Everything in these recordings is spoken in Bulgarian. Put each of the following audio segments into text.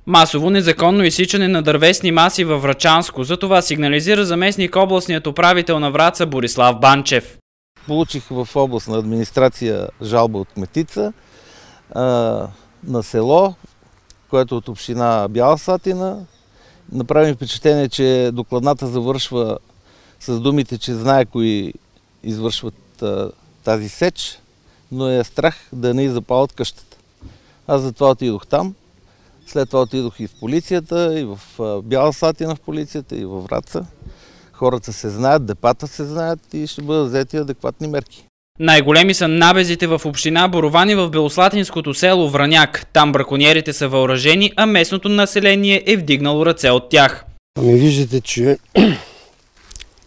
Масово незаконно изсичане на дървесни маси във Врачанско. За това сигнализира заместник областният управител на Враца Борислав Банчев. Получих в областна администрация жалба от кметица на село, което от община Бяла Слатина. Направи впечатление, че докладната завършва с думите, че знае кои извършват тази сеч, но е страх да не запалят къщата. Аз затова отидох там. След това отидох и в полицията, и в Бяла Слатина в полицията, и във Враца. Хората се знаят, депата се знаят и ще бъдат взети адекватни мерки. Най-големи са набезите в община Борован и в белослатинското село Враняк. Там бракониерите са въоръжени, а местното население е вдигнало ръце от тях. Виждате, че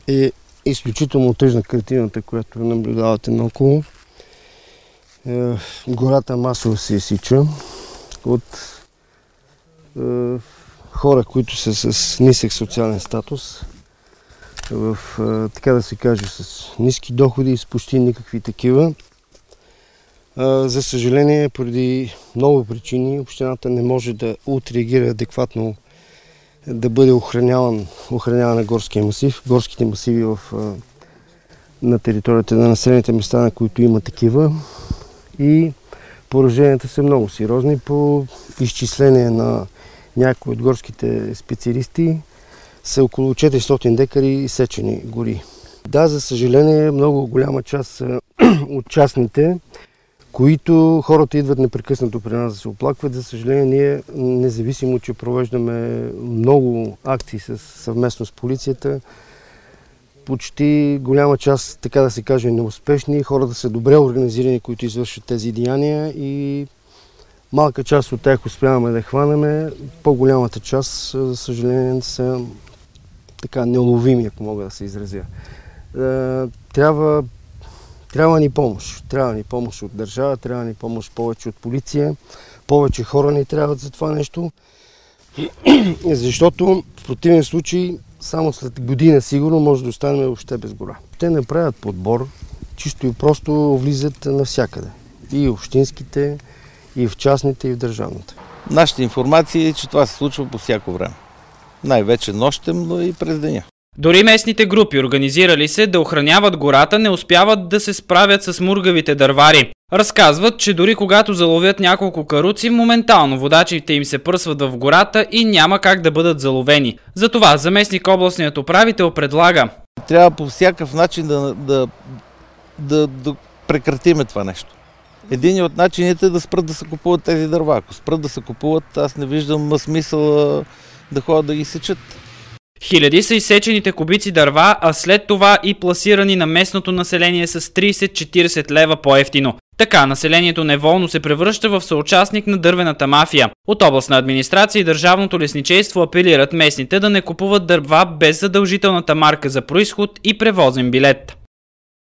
е изключително тъжна картината, която наблюдавате наоколо. Гората масово се изсича от хора, които са с нисък социален статус, така да се каже, с ниски доходи и с почти никакви такива. За съжаление, поради много причини, общината не може да отреагира адекватно, да бъде охраняван горския масив, горските масиви на територията на населените места, на които има такива. И пораженията са много сериозни. По изчисление на някои от горските специалисти са около 400 декари изсечени гори. Да, за съжаление, много голяма част от частните, които хората идват непрекъснато при нас да се оплакват. За съжаление, ние, независимо, че провеждаме много акции съвместно с полицията, почти голяма част, така да се каже, неуспешни. Хората са добре организирани, които извършват тези деяния и малка част от тях успяваме да хванеме. По-голямата част, за съжаление, са така неуловими, ако мога да се изразя. Трябва ни помощ. Трябва ни помощ от държава, трябва ни помощ повече от полиция. Повече хора ни трябват за това нещо. Защото в противен случай само след година сигурно може да останем въобще без гора. Те не правят подбор, чисто и просто влизат навсякъде. И общинските, и в частните, и в държавната. Нашата информация е, че това се случва по всяко време. Най-вече нощем, но и през деня. Дори местните групи, организирали се да охраняват гората, не успяват да се справят с мургавите дървари. Разказват, че дори когато заловят няколко каруци, моментално водачите им се пръсват в гората и няма как да бъдат заловени. Затова заместник областният управител предлага: трябва по всякакъв начин да прекратиме това нещо. Един от начините е да спрат да се купуват тези дърва. Ако спрат да се купуват, аз не виждам смисъл да ходят да ги сечат. Хиляди са изсечените кубици дърва, а след това и пласирани на местното население с 30-40 лева по-евтино. Така населението неволно се превръща в съучастник на дървената мафия. От областна администрация и държавното лесничейство апелират местните да не купуват дърва без задължителната марка за произход и превозен билет.